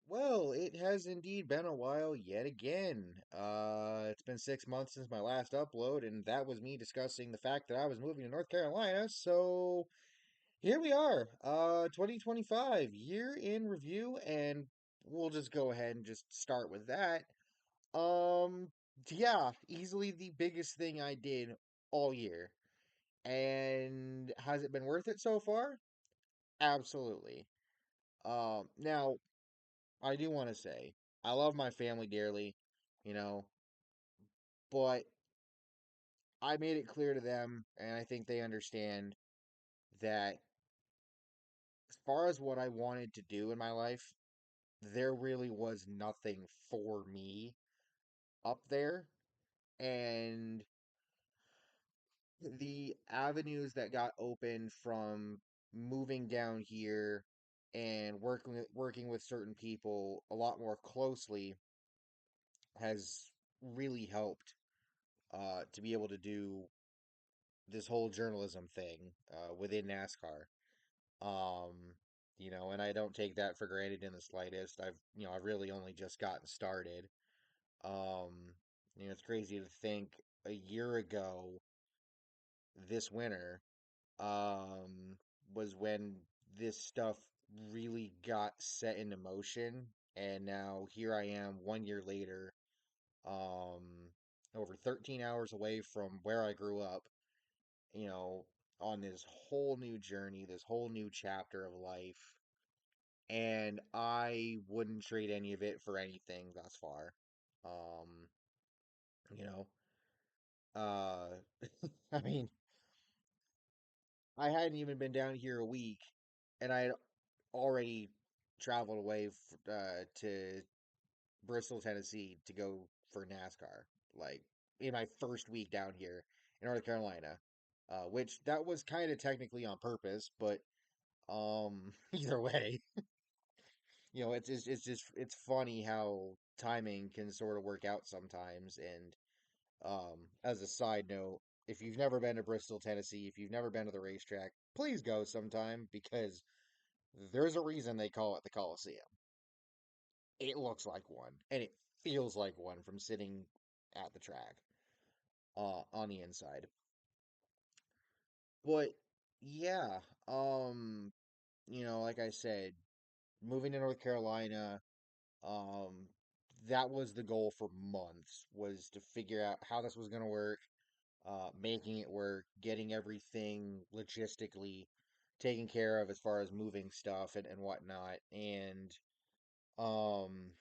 Well, it has indeed been a while yet again. It's been 6 months since my last upload, and that was me discussing the fact that I was moving to North Carolina. So here we are, 2025 year in review, and we'll just go ahead and just start with that. Um, yeah, easily the biggest thing I did all year. And has it been worth it so far? Absolutely. Now I do want to say I love my family dearly, you know, but I made it clear to them, and I think they understand that as far as what I wanted to do in my life, there really was nothing for me up there. And the avenues that got opened from moving down here and working with certain people a lot more closely has really helped to be able to do this whole journalism thing within NASCAR. Um, and I don't take that for granted in the slightest. I've really only just gotten started. Um, it's crazy to think a year ago this winter um, was when this stuff really got set into motion, and now here I am 1 year later, um, over 13 hours away from where I grew up, you know, on this whole new journey, this whole new chapter of life. And I wouldn't trade any of it for anything thus far. Um, you know, uh, I mean, I hadn't even been down here a week, and I had already traveled away to Bristol, Tennessee to go for NASCAR. Like in my first week down here in North Carolina, which that was kind of technically on purpose, but either way, it's funny how timing can sort of work out sometimes. And as a side note, if you've never been to Bristol, Tennessee, if you've never been to the racetrack, please go sometime because there's a reason they call it the Coliseum. It looks like one, and it feels like one from sitting at the track on the inside. But yeah, um, like I said, moving to North Carolina, Um, that was the goal for months, was to figure out how this was going to work, making it work, getting everything logistically taken care of as far as moving stuff and whatnot. And um,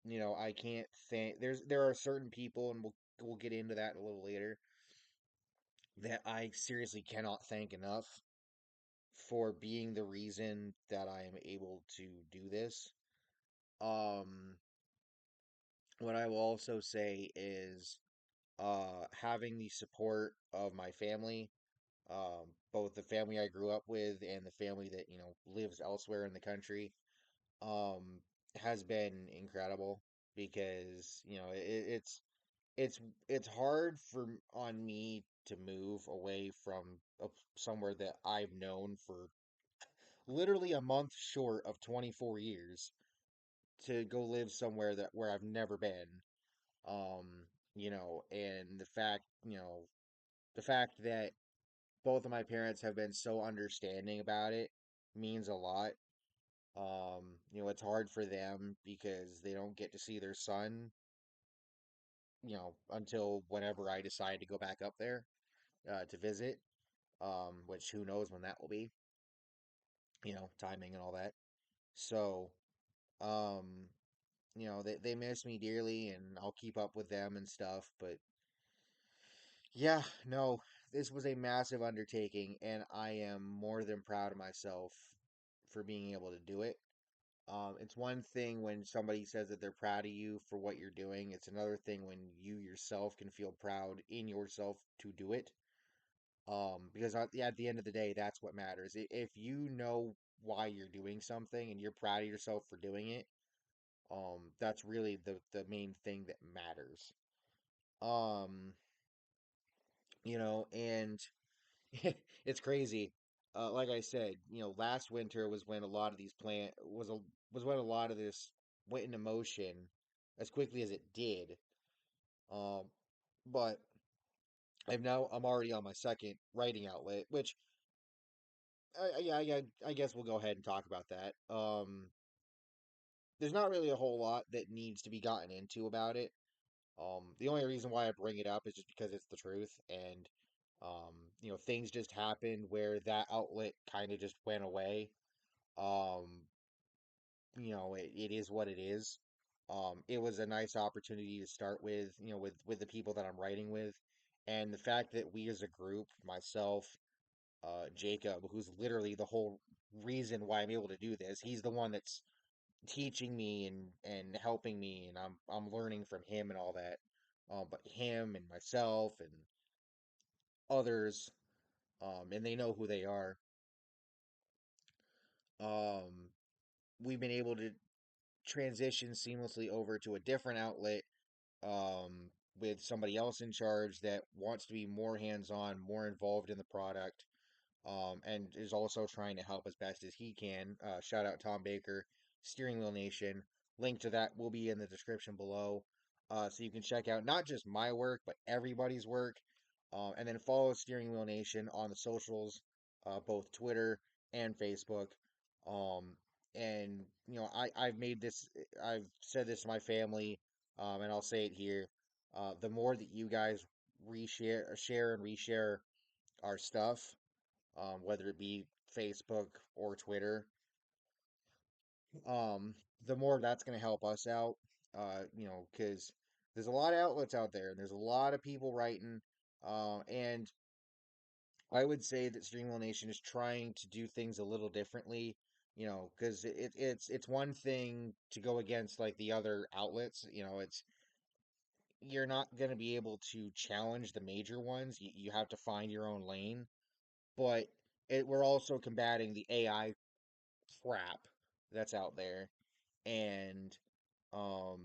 I can't think there are certain people, and we'll get into that a little later, that I seriously cannot thank enough for being the reason that I am able to do this. Um, what I will also say is having the support of my family, both the family I grew up with and the family that lives elsewhere in the country, um, has been incredible because it's it's hard for on me to move away from somewhere that I've known for literally a month short of 24 years to go live somewhere that where I've never been. Um, and the fact that both of my parents have been so understanding about it means a lot. It's hard for them because they don't get to see their son, until whenever I decide to go back up there to visit. Which who knows when that will be, timing and all that. So, um, they miss me dearly and I'll keep up with them and stuff, but yeah, no, this was a massive undertaking, and I am more than proud of myself for being able to do it. It's one thing when somebody says that they're proud of you for what you're doing. It's another thing when you yourself can feel proud in yourself to do it. Because at the end of the day, that's what matters. If you know why you're doing something and you're proud of yourself for doing it, that's really the main thing that matters. Um, and it's crazy. Like I said, last winter was when a lot of these plant was when a lot of this went into motion as quickly as it did. Um, but I'm already on my second writing outlet, which I guess we'll go ahead and talk about that. There's not really a whole lot that needs to be gotten into about it. The only reason why I bring it up is just because it's the truth, and things just happened where that outlet kind of just went away. Um, it is what it is. It was a nice opportunity to start with, with the people that I'm writing with, and the fact that we as a group, myself, Jacob, who's literally the whole reason why I'm able to do this. He's the one that's teaching me and helping me, and I'm learning from him and all that. But him and myself and others, and they know who they are. Um, we've been able to transition seamlessly over to a different outlet, with somebody else in charge that wants to be more hands-on, more involved in the product, and is also trying to help as best as he can. Shout out Tom Baker, Steering Wheel Nation. Link to that will be in the description below. So you can check out not just my work, but everybody's work. And then follow Steering Wheel Nation on the socials, both Twitter and Facebook. Um, and I've said this to my family, and I'll say it here. The more that you guys share and reshare our stuff, whether it be Facebook or Twitter, the more that's going to help us out. Because there's a lot of outlets out there, and there's a lot of people writing. And I would say that Streamwheel Nation is trying to do things a little differently. Because it's one thing to go against like the other outlets. It's you're not going to be able to challenge the major ones. You have to find your own lane. But we're also combating the AI crap that's out there, and um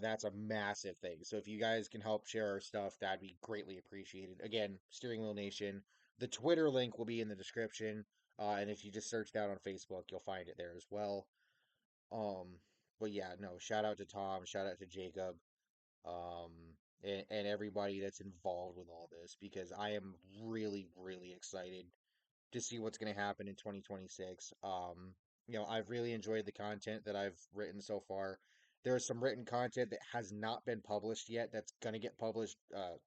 that's a massive thing. So if you guys can help share our stuff, that'd be greatly appreciated. Again, Steering Wheel Nation. The Twitter link will be in the description, and if you just search that on Facebook, you'll find it there as well. um but yeah, no, shout out to Tom, shout out to Jacob, um and everybody that's involved with all this, because I am really really excited to see what's going to happen in 2026. I've really enjoyed the content that I've written so far. There's some written content that has not been published yet that's going to get published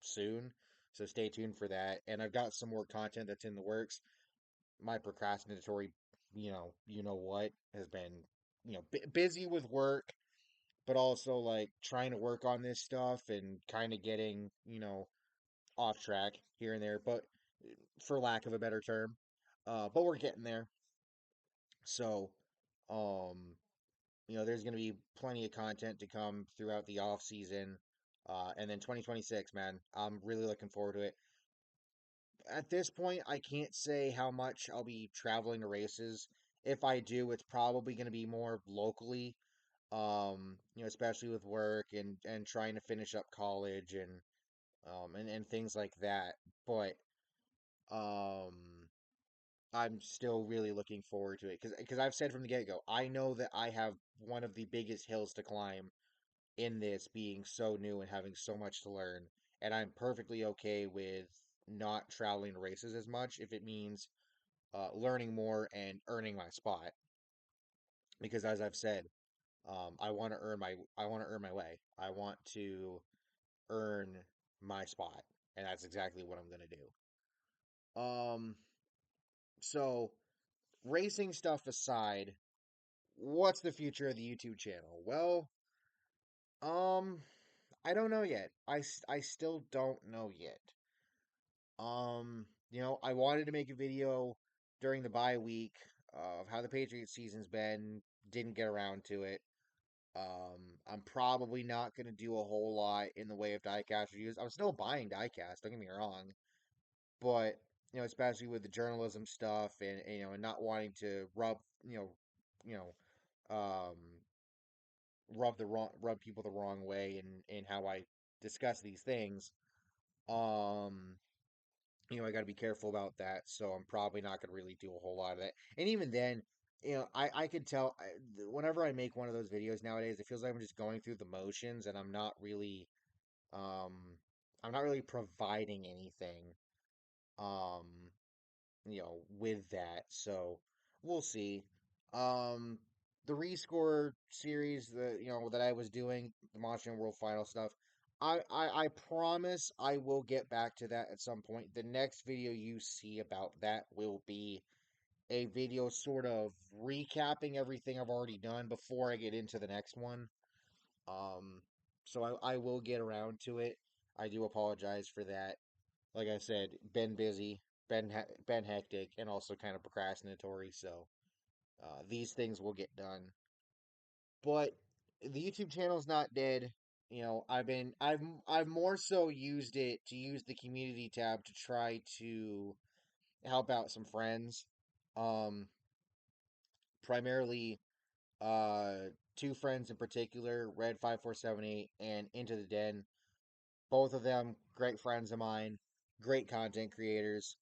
soon. So stay tuned for that. And I've got some more content that's in the works. My procrastinatory, what, has been, busy with work, but also like trying to work on this stuff and kind of getting, off track here and there. But for lack of a better term. But we're getting there. So, um, there's going to be plenty of content to come throughout the off season. And then 2026, man, I'm really looking forward to it. At this point, I can't say how much I'll be traveling to races. If I do, it's probably going to be more locally, especially with work and trying to finish up college and things like that. But, um, I'm still really looking forward to it because I've said from the get go, I know that I have one of the biggest hills to climb in this, being so new and having so much to learn, and I'm perfectly okay with not traveling to races as much if it means learning more and earning my spot. Because as I've said, I want to earn my way. I want to earn my spot, and that's exactly what I'm gonna do. So racing stuff aside, what's the future of the YouTube channel? Well, um, I don't know yet. I still don't know yet. I wanted to make a video during the bye week of how the Patriots season's been. Didn't get around to it. I'm probably not going to do a whole lot in the way of diecast reviews. I'm still buying diecast, don't get me wrong, but especially with the journalism stuff and not wanting to you know, you know, rub people the wrong way in how I discuss these things. Um, I got to be careful about that. So I'm probably not going to really do a whole lot of that. And even then, I could tell whenever I make one of those videos nowadays, it feels like I'm just going through the motions and um, I'm not really providing anything, um, with that. So we'll see. Um, the rescore series that I was doing, the Monster World Final stuff. I promise I will get back to that at some point. The next video you see about that will be a video sort of recapping everything I've already done before I get into the next one. Um, so I will get around to it. I do apologize for that. Like I said, been busy, been hectic, and also kind of procrastinatory. So these things will get done. But the YouTube channel's not dead. I've more so used it to use the community tab to try to help out some friends. Um, primarily two friends in particular, Red5478 and Into the Den. Both of them great friends of mine, great content creators.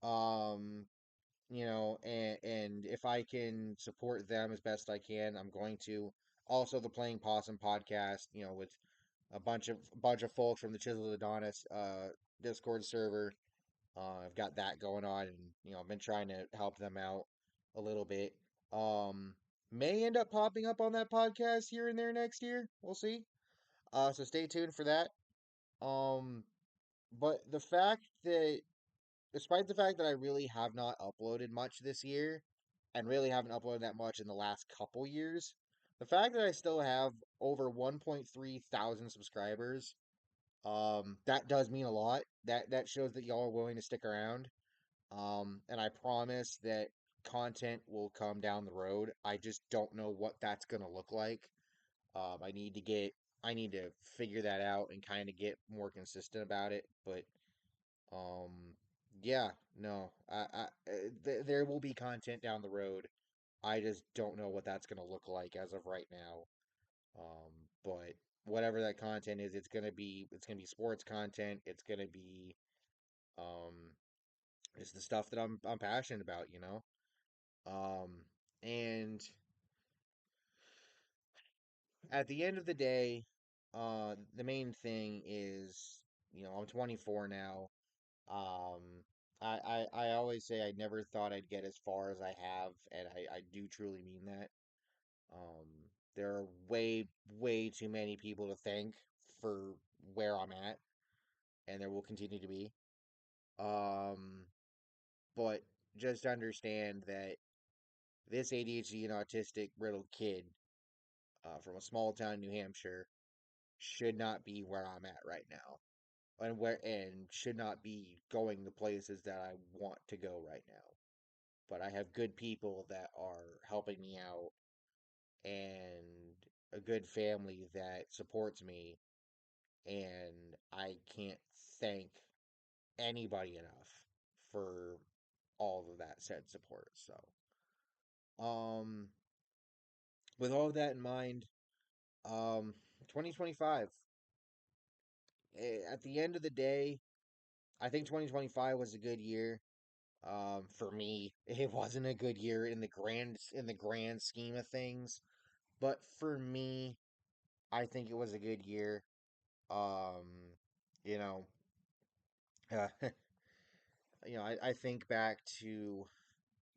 Um, and if I can support them as best I can, I'm going to. Also, the Playing Possum podcast, with a bunch of folks from the Chisel of Adonis Discord server. I've got that going on, and I've been trying to help them out a little bit. Um, may end up popping up on that podcast here and there next year. We'll see. So stay tuned for that. Um, but despite the fact that I really have not uploaded much this year, and really haven't uploaded that much in the last couple years, the fact that I still have over 1.3 thousand subscribers, that does mean a lot. That shows that y'all are willing to stick around. And I promise that content will come down the road. I just don't know what that's gonna look like. I need to figure that out and kind of get more consistent about it. But um, yeah, no, there will be content down the road. I just don't know what that's gonna look like as of right now. But whatever that content is, it's gonna be sports content. It's gonna be um, it's the stuff that I'm passionate about. Um, and at the end of the day, the main thing is, I'm 24 now. Um, I always say I never thought I'd get as far as I have, and I do truly mean that. Um, there are way, way too many people to thank for where I'm at, and there will continue to be. Um, but just understand that this ADHD and autistic riddled kid from a small town in New Hampshire should not be where I'm at right now, and should not be going the places that I want to go right now. But I have good people that are helping me out, and a good family that supports me, and I can't thank anybody enough for all of that said support. So, um, with all of that in mind, 2025. At the end of the day, I think 2025 was a good year. For me, it wasn't a good year in the grand scheme of things, but for me, I think it was a good year. Um, you know, uh, I think back to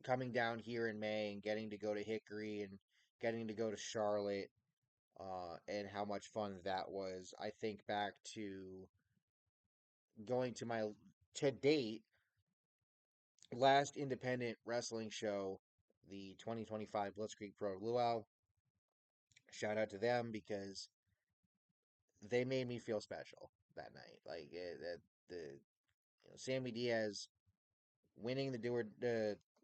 coming down here in May and getting to go to Hickory and getting to go to Charlotte, and how much fun that was. I think back to going to my to date last independent wrestling show, the 2025 Blitzkrieg Pro Luau. Shout out to them because they made me feel special that night. Like Sammy Diaz winning the doer.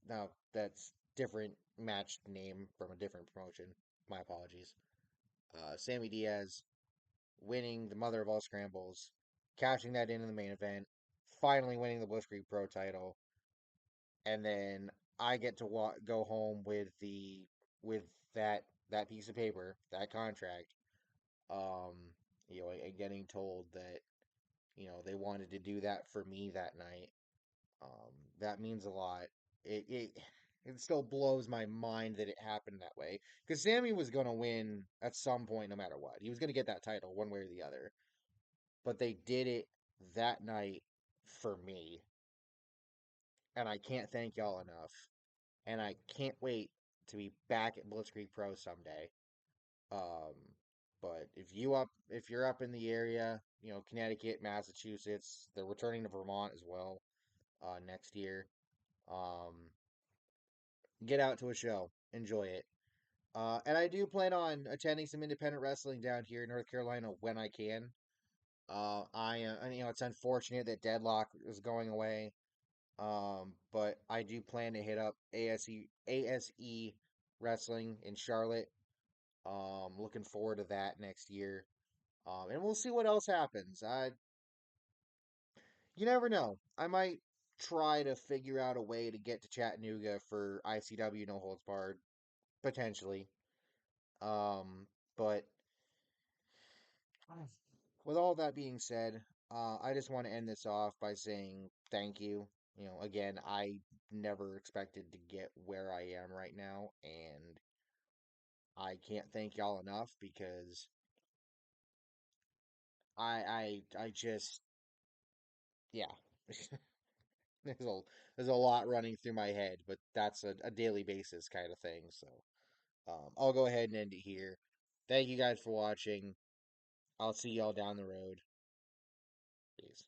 Now that's different match name from a different promotion. My apologies. Sammy Diaz winning the mother of all scrambles, cashing that in the main event, finally winning the Blitzkrieg Pro title, and then I get to go home with that piece of paper, that contract, um, and getting told that they wanted to do that for me that night. That means a lot. It It still blows my mind that it happened that way. Because Sammy was going to win at some point, no matter what. He was going to get that title one way or the other. But they did it that night for me. And I can't thank y'all enough. And I can't wait to be back at Blitzkrieg Pro someday. Um, but if you're up in the area, Connecticut, Massachusetts, they're returning to Vermont as well next year. Um, get out to a show, enjoy it. And I do plan on attending some independent wrestling down here in North Carolina when I can. It's unfortunate that Deadlock is going away. But I do plan to hit up ASE wrestling in Charlotte. Looking forward to that next year. And we'll see what else happens. You never know. I might try to figure out a way to get to Chattanooga for ICW No Holds Barred potentially. But with all that being said, I just want to end this off by saying thank you. Again, I never expected to get where I am right now, and I can't thank y'all enough because I just yeah. There's a there's a lot running through my head, but that's a daily basis kind of thing. So I'll go ahead and end it here. Thank you guys for watching. I'll see y'all down the road. Peace.